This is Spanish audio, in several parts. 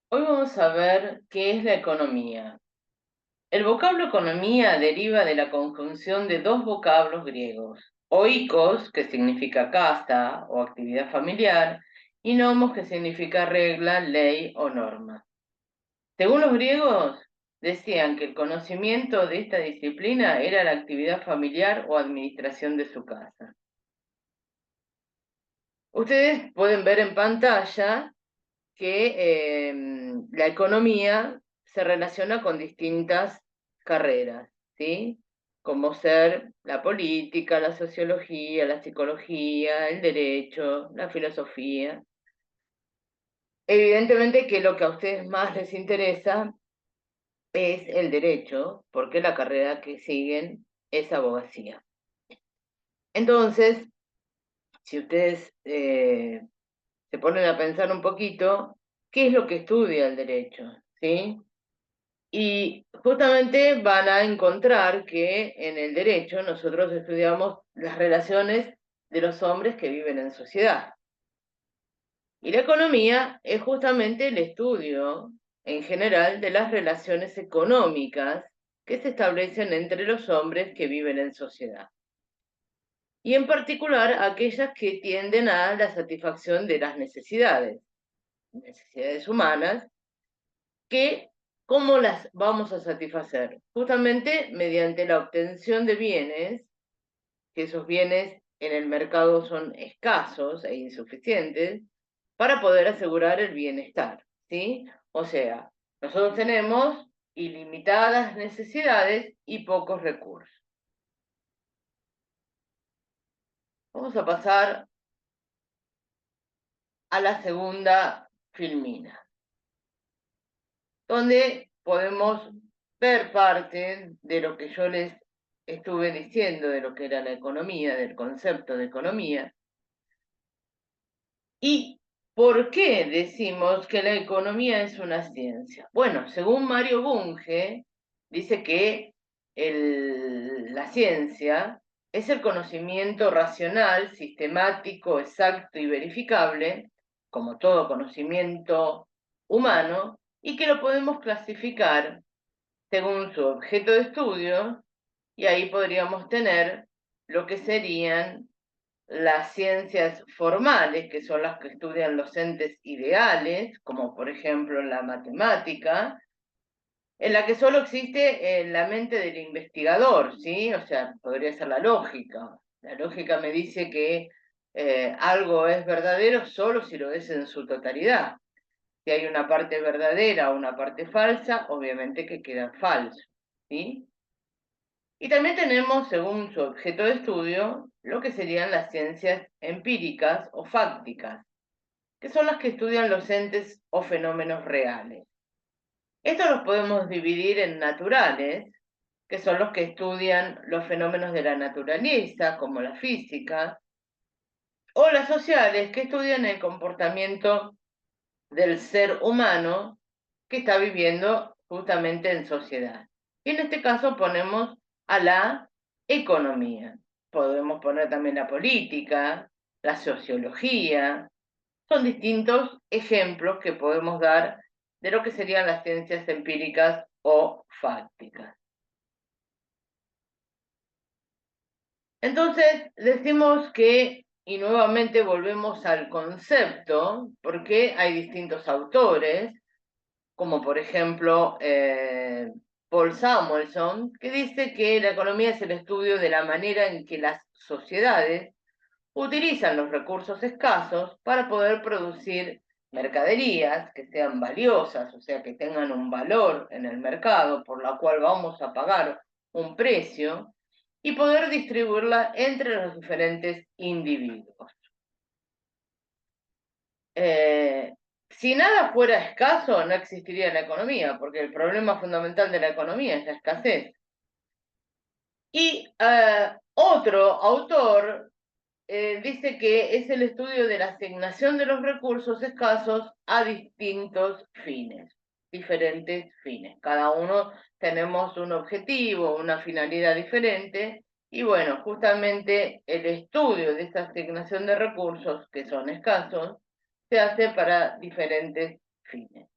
Hoy vamos a ver qué es la economía. El vocablo economía deriva de la conjunción de dos vocablos griegos, oikos, que significa casa o actividad familiar, y nomos, que significa regla, ley o norma. Según los griegos, decían que el conocimiento de esta disciplina era la actividad familiar o administración de su casa. Ustedes pueden ver en pantalla que la economía se relaciona con distintas carreras, ¿sí? Como ser la política, la sociología, la psicología, el derecho, la filosofía. Evidentemente que lo que a ustedes más les interesa es el derecho, porque la carrera que siguen es abogacía. Entonces, si ustedes se ponen a pensar un poquito, ¿qué es lo que estudia el derecho? ¿Sí? Y justamente van a encontrar que en el derecho nosotros estudiamos las relaciones de los hombres que viven en sociedad. Y la economía es justamente el estudio en general de las relaciones económicas que se establecen entre los hombres que viven en sociedad. Y en particular aquellas que tienden a la satisfacción de las necesidades humanas, que ¿cómo las vamos a satisfacer? Justamente mediante la obtención de bienes, que esos bienes en el mercado son escasos e insuficientes, para poder asegurar el bienestar, ¿sí? O sea, nosotros tenemos ilimitadas necesidades y pocos recursos. Vamos a pasar a la segunda filmina, donde podemos ver parte de lo que yo les estuve diciendo de lo que era la economía, del concepto de economía, y por qué decimos que la economía es una ciencia. Bueno, según Mario Bunge, dice que la ciencia es el conocimiento racional, sistemático, exacto y verificable, como todo conocimiento humano, y que lo podemos clasificar según su objeto de estudio, y ahí podríamos tener lo que serían las ciencias formales, que son las que estudian los entes ideales, como por ejemplo la matemática, en la que solo existe en la mente del investigador, ¿sí? O sea, podría ser la lógica. La lógica me dice que algo es verdadero solo si lo es en su totalidad. Si hay una parte verdadera o una parte falsa, obviamente que queda falso, ¿sí? Y también tenemos, según su objeto de estudio, lo que serían las ciencias empíricas o fácticas, que son las que estudian los entes o fenómenos reales. Estos los podemos dividir en naturales, que son los que estudian los fenómenos de la naturaleza, como la física, o las sociales, que estudian el comportamiento del ser humano que está viviendo justamente en sociedad. Y en este caso ponemos a la economía. Podemos poner también la política, la sociología. Son distintos ejemplos que podemos dar de lo que serían las ciencias empíricas o fácticas. Entonces, decimos que, y nuevamente volvemos al concepto, porque hay distintos autores, como por ejemplo Paul Samuelson, que dice que la economía es el estudio de la manera en que las sociedades utilizan los recursos escasos para poder producir mercaderías que sean valiosas, o sea, que tengan un valor en el mercado, por la cual vamos a pagar un precio, y poder distribuirla entre los diferentes individuos. Eh, si nada fuera escaso, no existiría la economía, porque el problema fundamental de la economía es la escasez. Y otro autor dice que es el estudio de la asignación de los recursos escasos a distintos fines, diferentes fines. Cada uno tenemos un objetivo, una finalidad diferente, y bueno, justamente el estudio de esta asignación de recursos que son escasos se hace para diferentes fines.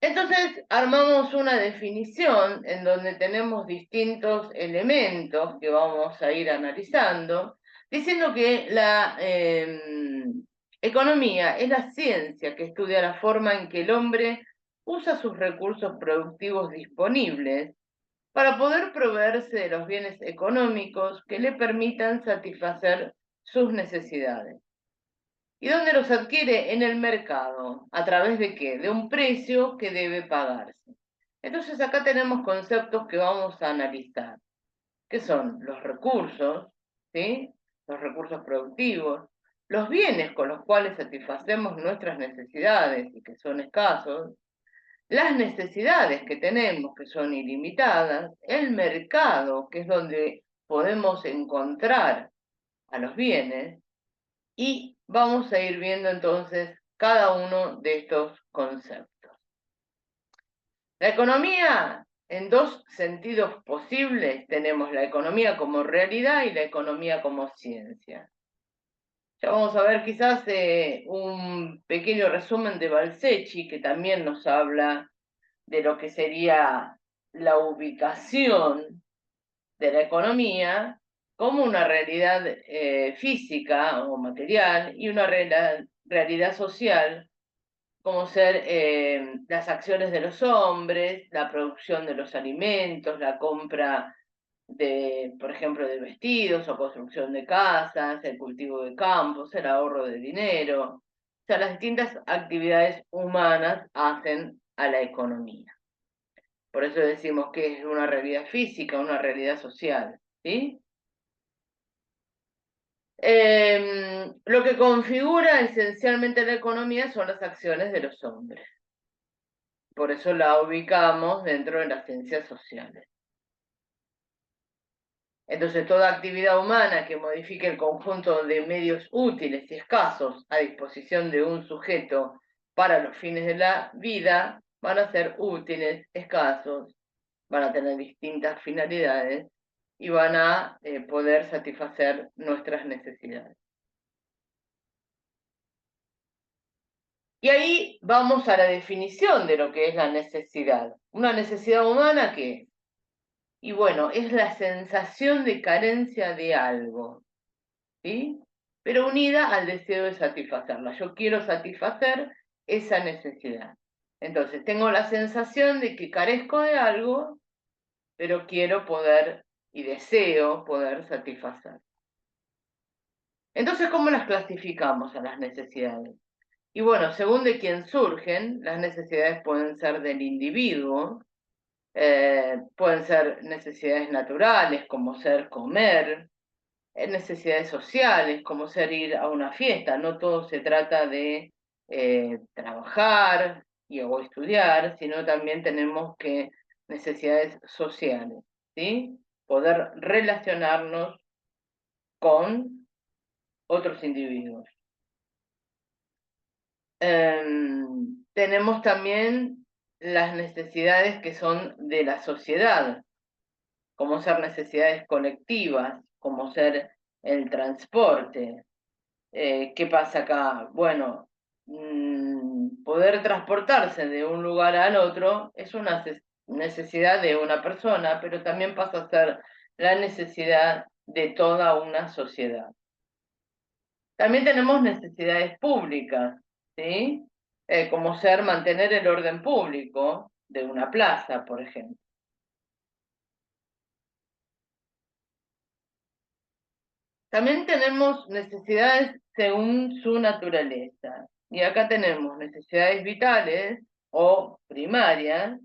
Entonces armamos una definición en donde tenemos distintos elementos que vamos a ir analizando, diciendo que la economía es la ciencia que estudia la forma en que el hombre usa sus recursos productivos disponibles para poder proveerse de los bienes económicos que le permitan satisfacer sus necesidades. ¿Y dónde los adquiere? En el mercado. ¿A través de qué? De un precio que debe pagarse. Entonces acá tenemos conceptos que vamos a analizar, que son los recursos, ¿sí? Los recursos productivos, los bienes con los cuales satisfacemos nuestras necesidades y que son escasos, las necesidades que tenemos, que son ilimitadas, el mercado, que es donde podemos encontrar a los bienes, y vamos a ir viendo entonces cada uno de estos conceptos. La economía, en dos sentidos posibles, tenemos la economía como realidad y la economía como ciencia. Ya vamos a ver quizás un pequeño resumen de Balsecchi, que también nos habla de lo que sería la ubicación de la economía como una realidad física o material y una realidad social como ser las acciones de los hombres, la producción de los alimentos, la compra de, por ejemplo, de vestidos o construcción de casas, el cultivo de campos, el ahorro de dinero. O sea, las distintas actividades humanas hacen a la economía. Por eso decimos que es una realidad física, una realidad social, ¿sí? Lo que configura esencialmente la economía son las acciones de los hombres. Por eso la ubicamos dentro de las ciencias sociales. Entonces, toda actividad humana que modifique el conjunto de medios útiles y escasos a disposición de un sujeto para los fines de la vida van a ser útiles, escasos, van a tener distintas finalidades y van a poder satisfacer nuestras necesidades. Y ahí vamos a la definición de lo que es la necesidad. Una necesidad humana que, y bueno, es la sensación de carencia de algo, ¿sí? Pero unida al deseo de satisfacerla. Yo quiero satisfacer esa necesidad. Entonces, tengo la sensación de que carezco de algo, pero quiero poder y deseo poder satisfacer. Entonces, ¿cómo las clasificamos a las necesidades? Y bueno, según de quién surgen, las necesidades pueden ser del individuo, pueden ser necesidades naturales, como ser comer, necesidades sociales, como ser ir a una fiesta. No todo se trata de trabajar o estudiar, sino también tenemos que necesidades sociales, ¿sí? Poder relacionarnos con otros individuos. Tenemos también las necesidades que son de la sociedad, como ser necesidades colectivas, como ser el transporte. ¿Qué pasa acá? Bueno, poder transportarse de un lugar al otro es una necesidad de una persona, pero también pasa a ser la necesidad de toda una sociedad. También tenemos necesidades públicas, ¿sí? Como ser mantener el orden público de una plaza, por ejemplo. También tenemos necesidades según su naturaleza. Y acá tenemos necesidades vitales o primarias,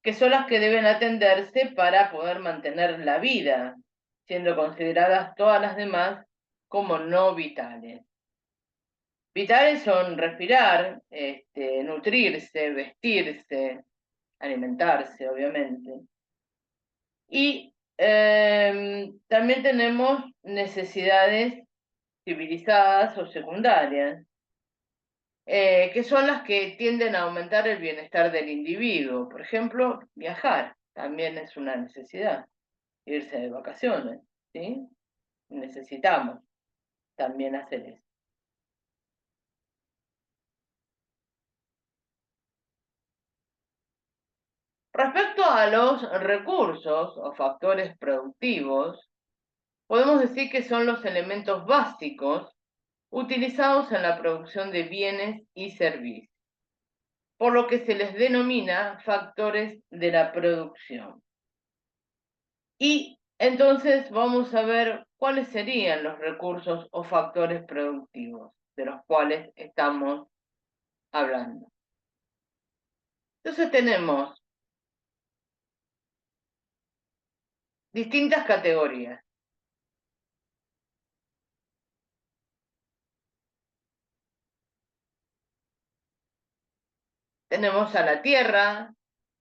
que son las que deben atenderse para poder mantener la vida, siendo consideradas todas las demás como no vitales. Vitales son respirar, nutrirse, vestirse, alimentarse, obviamente. Y también tenemos necesidades civilizadas o secundarias, que son las que tienden a aumentar el bienestar del individuo. Por ejemplo, viajar también es una necesidad, irse de vacaciones, ¿sí? Necesitamos también hacer eso. Respecto a los recursos o factores productivos, podemos decir que son los elementos básicos utilizados en la producción de bienes y servicios, por lo que se les denomina factores de la producción. Y entonces vamos a ver cuáles serían los recursos o factores productivos de los cuales estamos hablando. Entonces tenemos distintas categorías. Tenemos a la tierra,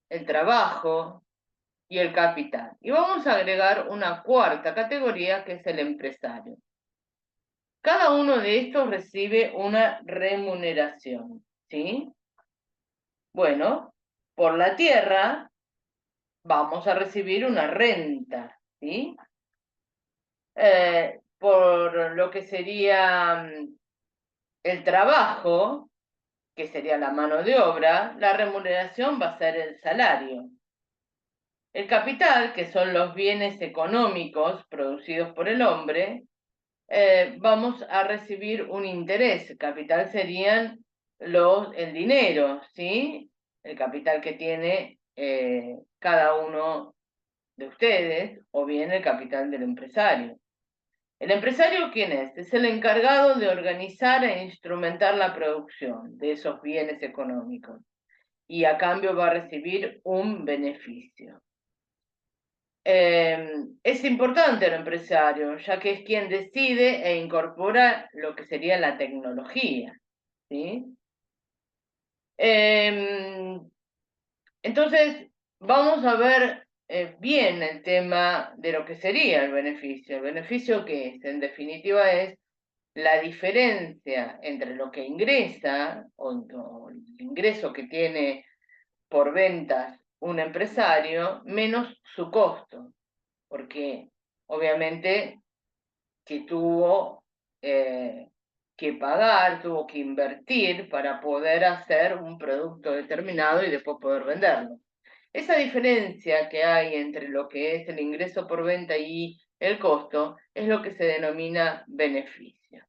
el trabajo y el capital. Y vamos a agregar una cuarta categoría que es el empresario. Cada uno de estos recibe una remuneración, ¿sí? Bueno, por la tierra vamos a recibir una renta, ¿sí? Por lo que sería el trabajo, que sería la mano de obra, la remuneración va a ser el salario. El capital, que son los bienes económicos producidos por el hombre, vamos a recibir un interés. El capital serían el dinero, ¿sí? El capital que tiene cada uno de ustedes, o bien el capital del empresario. ¿El empresario quién es? Es el encargado de organizar e instrumentar la producción de esos bienes económicos y a cambio va a recibir un beneficio. Es importante el empresario, ya que es quien decide e incorpora lo que sería la tecnología, ¿sí? Entonces, vamos a ver bien el tema de lo que sería el beneficio. ¿El beneficio qué es? En definitiva es la diferencia entre lo que ingresa o el ingreso que tiene por ventas un empresario menos su costo, porque obviamente que tuvo que pagar, tuvo que invertir para poder hacer un producto determinado y después poder venderlo. Esa diferencia que hay entre lo que es el ingreso por venta y el costo es lo que se denomina beneficio.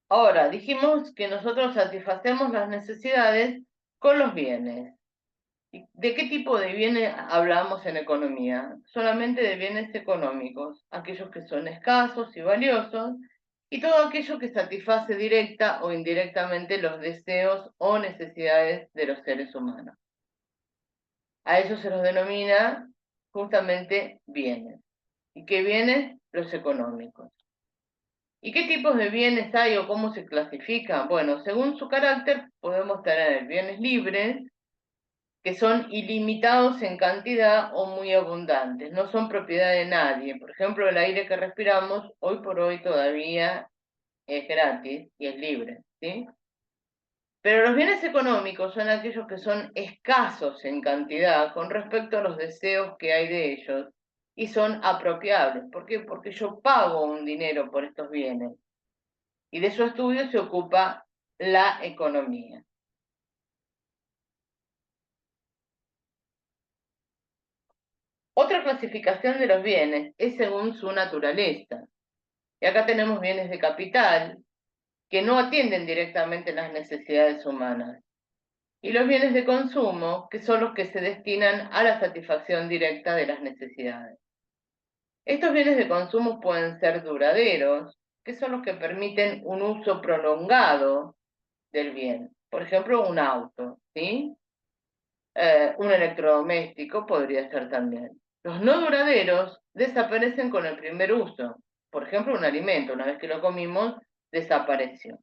Ahora, dijimos que nosotros satisfacemos las necesidades con los bienes. ¿De qué tipo de bienes hablamos en economía? Solamente de bienes económicos, aquellos que son escasos y valiosos, y todo aquello que satisface directa o indirectamente los deseos o necesidades de los seres humanos. A ellos se los denomina justamente bienes. ¿Y qué bienes? Los económicos. ¿Y qué tipos de bienes hay o cómo se clasifican? Bueno, según su carácter podemos tener bienes libres, que son ilimitados en cantidad o muy abundantes, no son propiedad de nadie. Por ejemplo, el aire que respiramos hoy por hoy todavía es gratis y es libre, ¿sí? Pero los bienes económicos son aquellos que son escasos en cantidad con respecto a los deseos que hay de ellos y son apropiables. ¿Por qué? Porque yo pago un dinero por estos bienes y de su estudio se ocupa la economía. Otra clasificación de los bienes es según su naturaleza. Y acá tenemos bienes de capital que no atienden directamente las necesidades humanas. Y los bienes de consumo, que son los que se destinan a la satisfacción directa de las necesidades. Estos bienes de consumo pueden ser duraderos, que son los que permiten un uso prolongado del bien. Por ejemplo, un auto, ¿sí? Un electrodoméstico podría ser también. Los no duraderos desaparecen con el primer uso. Por ejemplo, un alimento, una vez que lo comimos, desapareció.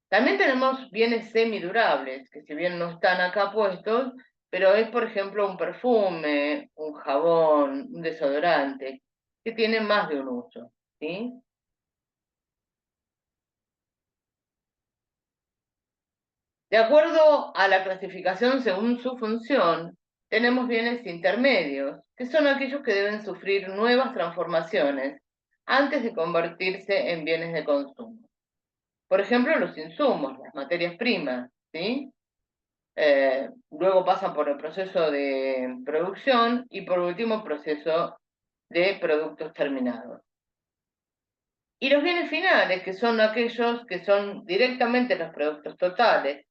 También tenemos bienes semidurables, que si bien no están acá puestos, pero es, por ejemplo, un perfume, un jabón, un desodorante, que tienen más de un uso, ¿sí? De acuerdo a la clasificación según su función, tenemos bienes intermedios, que son aquellos que deben sufrir nuevas transformaciones antes de convertirse en bienes de consumo. Por ejemplo, los insumos, las materias primas, ¿sí? Luego pasan por el proceso de producción y por último proceso de productos terminados. Y los bienes finales, que son aquellos que son directamente los productos totales,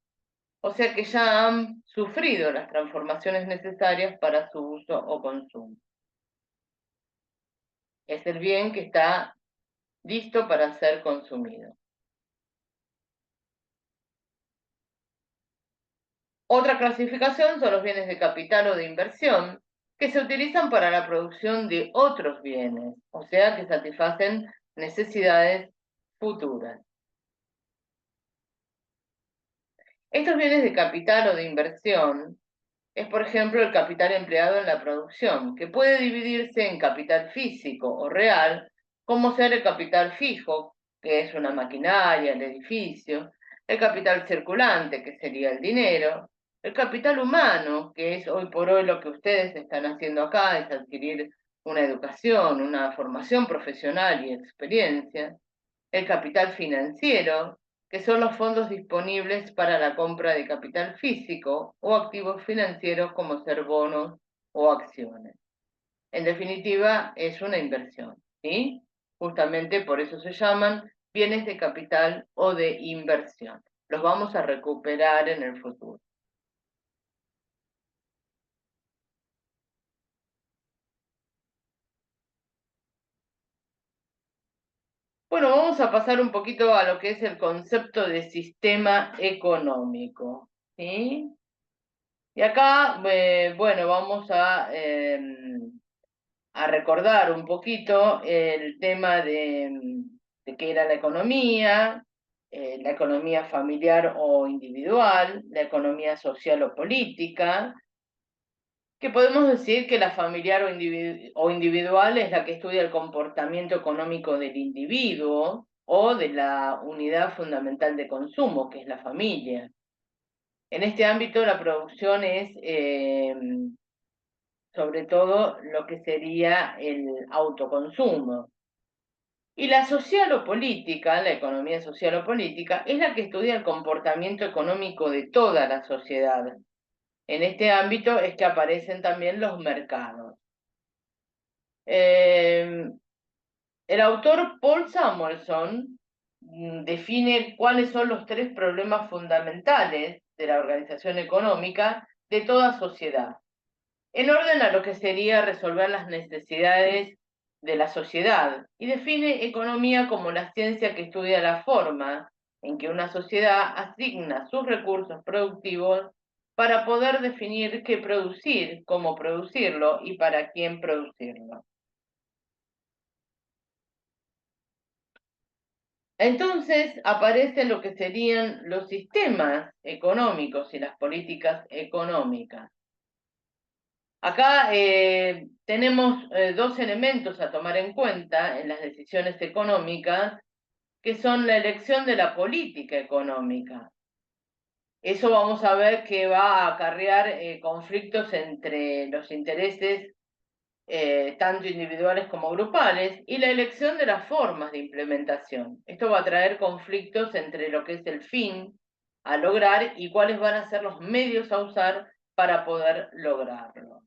o sea que ya han sufrido las transformaciones necesarias para su uso o consumo. Es el bien que está listo para ser consumido. Otra clasificación son los bienes de capital o de inversión, que se utilizan para la producción de otros bienes, o sea que satisfacen necesidades futuras. Estos bienes de capital o de inversión es, por ejemplo, el capital empleado en la producción, que puede dividirse en capital físico o real, como ser el capital fijo, que es una maquinaria, el edificio, el capital circulante, que sería el dinero, el capital humano, que es hoy por hoy lo que ustedes están haciendo acá, es adquirir una educación, una formación profesional y experiencia, el capital financiero, que son los fondos disponibles para la compra de capital físico o activos financieros como ser bonos o acciones. En definitiva, es una inversión, ¿sí? Justamente por eso se llaman bienes de capital o de inversión. Los vamos a recuperar en el futuro. Bueno, vamos a pasar un poquito a lo que es el concepto de sistema económico, ¿sí? Y acá, bueno, vamos a recordar un poquito el tema de qué era la economía familiar o individual, la economía social o política, que podemos decir que la familiar o individual es la que estudia el comportamiento económico del individuo o de la unidad fundamental de consumo, que es la familia. En este ámbito la producción es sobre todo lo que sería el autoconsumo. Y la social o política, la economía social o política, es la que estudia el comportamiento económico de toda la sociedad. En este ámbito es que aparecen también los mercados. Eh, el autor Paul Samuelson define cuáles son los tres problemas fundamentales de la organización económica de toda sociedad, en orden a lo que sería resolver las necesidades de la sociedad, y define economía como la ciencia que estudia la forma en que una sociedad asigna sus recursos productivos para poder definir qué producir, cómo producirlo y para quién producirlo. Entonces aparecen lo que serían los sistemas económicos y las políticas económicas. Acá tenemos dos elementos a tomar en cuenta en las decisiones económicas, que son la elección de la política económica. Eso vamos a ver que va a acarrear conflictos entre los intereses tanto individuales como grupales, y la elección de las formas de implementación. Esto va a traer conflictos entre lo que es el fin a lograr y cuáles van a ser los medios a usar para poder lograrlo.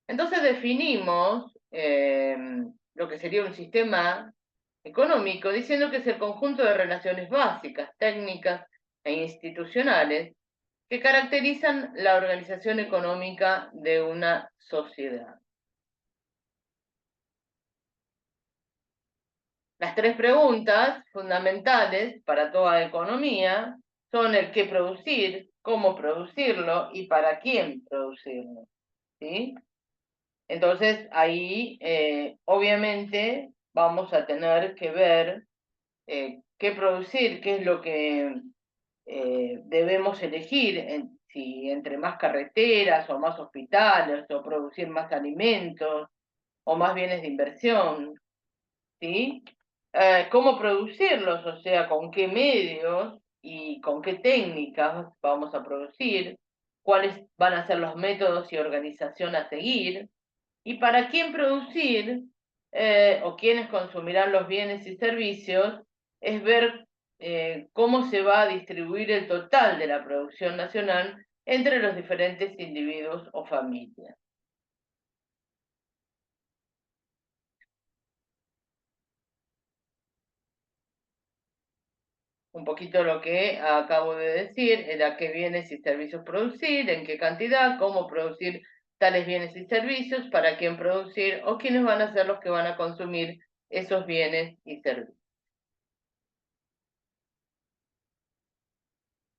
Entonces definimos lo que sería un sistema económico diciendo que es el conjunto de relaciones básicas, técnicas e institucionales que caracterizan la organización económica de una sociedad. Las tres preguntas fundamentales para toda economía son el qué producir, cómo producirlo y para quién producirlo, ¿sí? Entonces ahí obviamente vamos a tener que ver qué producir, qué es lo que debemos elegir, si entre más carreteras o más hospitales o producir más alimentos o más bienes de inversión, ¿sí? Cómo producirlos, o sea, con qué medios y con qué técnicas vamos a producir, cuáles van a ser los métodos y organización a seguir, y para quién producir, o quiénes consumirán los bienes y servicios, es ver cómo se va a distribuir el total de la producción nacional entre los diferentes individuos o familias. Un poquito lo que acabo de decir, era qué bienes y servicios producir, en qué cantidad, cómo producir tales bienes y servicios, para quién producir o quiénes van a ser los que van a consumir esos bienes y servicios.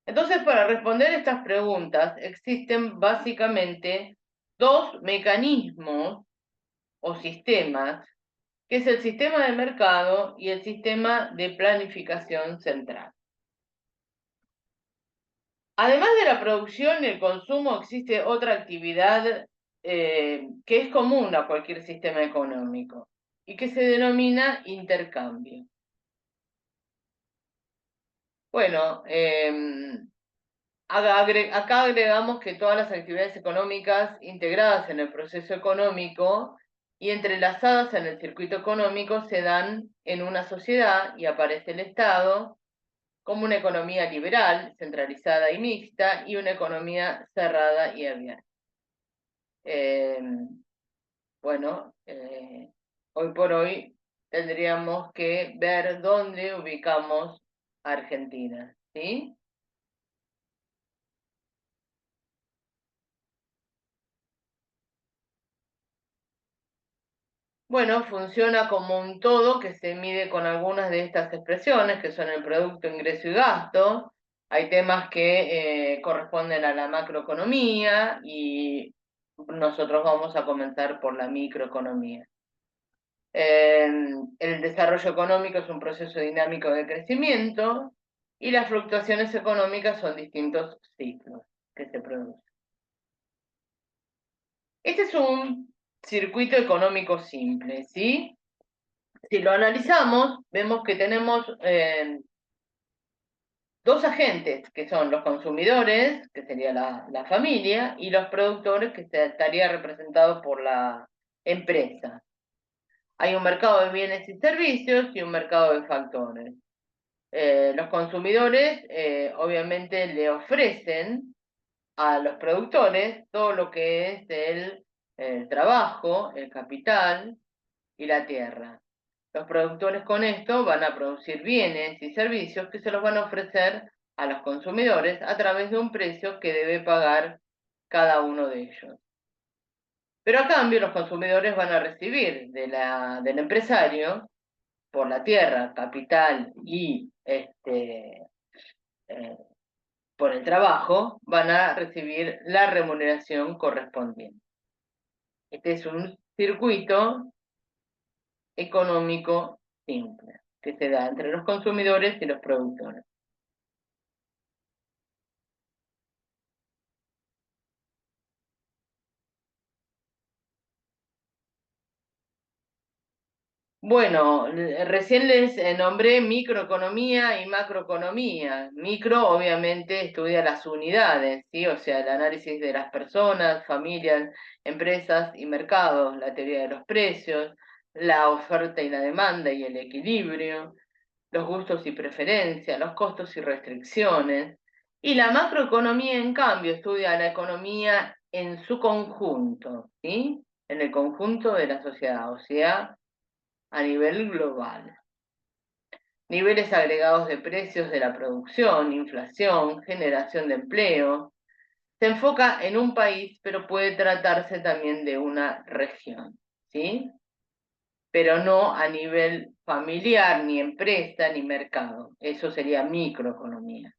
Entonces, para responder estas preguntas, existen básicamente dos mecanismos o sistemas, que es el sistema de mercado y el sistema de planificación central. Además de la producción y el consumo, existe otra actividad que es común a cualquier sistema económico y que se denomina intercambio. Bueno, acá agregamos que todas las actividades económicas integradas en el proceso económico y entrelazadas en el circuito económico se dan en una sociedad y aparece el Estado como una economía liberal, centralizada y mixta, y una economía cerrada y abierta. Eh, bueno, hoy por hoy tendríamos que ver dónde ubicamos a Argentina, ¿sí? Bueno, funciona como un todo que se mide con algunas de estas expresiones, que son el producto, ingreso y gasto. Hay temas que corresponden a la macroeconomía y nosotros vamos a comenzar por la microeconomía. El desarrollo económico es un proceso dinámico de crecimiento y las fluctuaciones económicas son distintos ciclos que se producen. Este es un circuito económico simple, ¿sí? Si lo analizamos, vemos que tenemos dos agentes, que son los consumidores, que sería la familia, y los productores, que estaría representado por la empresa. Hay un mercado de bienes y servicios y un mercado de factores. Los consumidores obviamente le ofrecen a los productores todo lo que es el trabajo, el capital y la tierra. Los productores con esto van a producir bienes y servicios que se los van a ofrecer a los consumidores a través de un precio que debe pagar cada uno de ellos. Pero a cambio los consumidores van a recibir del empresario por la tierra, capital y eh, por el trabajo, van a recibir la remuneración correspondiente. Este es un circuito económico simple que se da entre los consumidores y los productores. Bueno, recién les nombré microeconomía y macroeconomía. Micro obviamente estudia las unidades, ¿sí? O sea, el análisis de las personas, familias, empresas y mercados, la teoría de los precios, la oferta y la demanda y el equilibrio, los gustos y preferencias, los costos y restricciones. Y la macroeconomía, en cambio, estudia la economía en su conjunto, ¿sí? En el conjunto de la sociedad, o sea, a nivel global. Niveles agregados de precios de la producción, inflación, generación de empleo. Se enfoca en un país, pero puede tratarse también de una región, ¿sí? Pero no a nivel familiar, ni empresa, ni mercado. Eso sería microeconomía.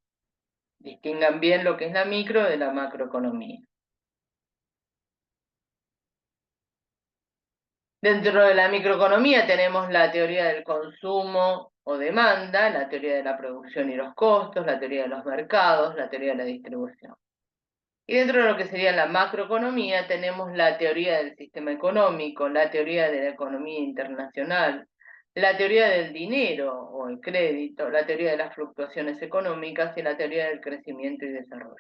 Distingan bien lo que es la micro de la macroeconomía. Dentro de la microeconomía tenemos la teoría del consumo o demanda, la teoría de la producción y los costos, la teoría de los mercados, la teoría de la distribución. Y dentro de lo que sería la macroeconomía tenemos la teoría del sistema económico, la teoría de la economía internacional, la teoría del dinero o el crédito, la teoría de las fluctuaciones económicas y la teoría del crecimiento y desarrollo.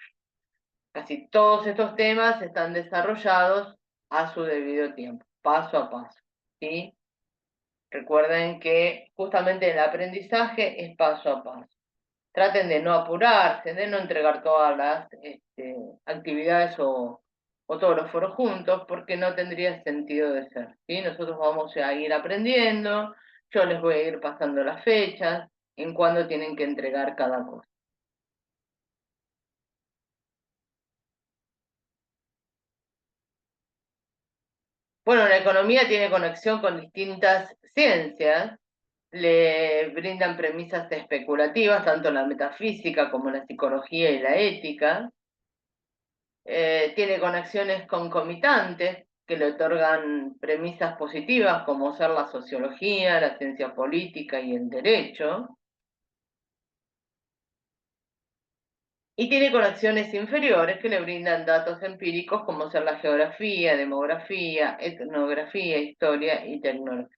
Casi todos estos temas están desarrollados a su debido tiempo, paso a paso, ¿sí? Recuerden que justamente el aprendizaje es paso a paso. Traten de no apurarse, de no entregar todas las actividades o todos los foros juntos, porque no tendría sentido de ser, ¿sí? Nosotros vamos a ir aprendiendo, yo les voy a ir pasando las fechas, en cuándo tienen que entregar cada cosa. Bueno, la economía tiene conexión con distintas ciencias, le brindan premisas especulativas, tanto la metafísica como la psicología y la ética. Tiene conexiones concomitantes que le otorgan premisas positivas, como ser la sociología, la ciencia política y el derecho. Y tiene conexiones inferiores que le brindan datos empíricos, como ser la geografía, demografía, etnografía, historia y tecnología.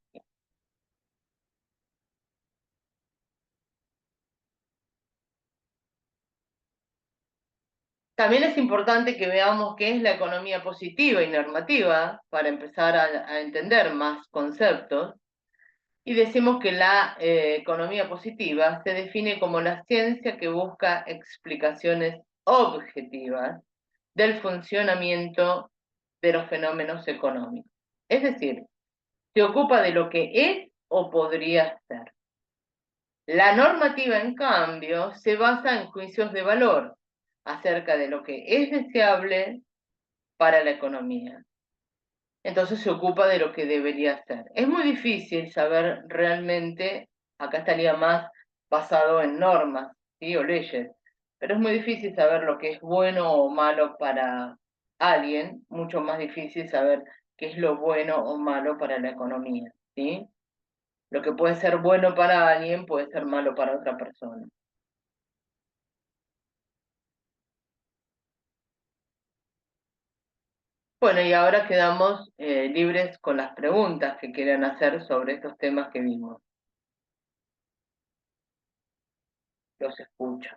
También es importante que veamos qué es la economía positiva y normativa para empezar a entender más conceptos. Y decimos que la economía positiva se define como la ciencia que busca explicaciones objetivas del funcionamiento de los fenómenos económicos. Es decir, se ocupa de lo que es o podría ser. La normativa, en cambio, se basa en juicios de valor acerca de lo que es deseable para la economía. Entonces se ocupa de lo que debería ser. Es muy difícil saber realmente, acá estaría más basado en normas, ¿sí? O leyes, pero es muy difícil saber lo que es bueno o malo para alguien, mucho más difícil saber qué es lo bueno o malo para la economía, ¿sí? Lo que puede ser bueno para alguien puede ser malo para otra persona. Bueno, y ahora quedamos libres con las preguntas que quieran hacer sobre estos temas que vimos. Los escucho.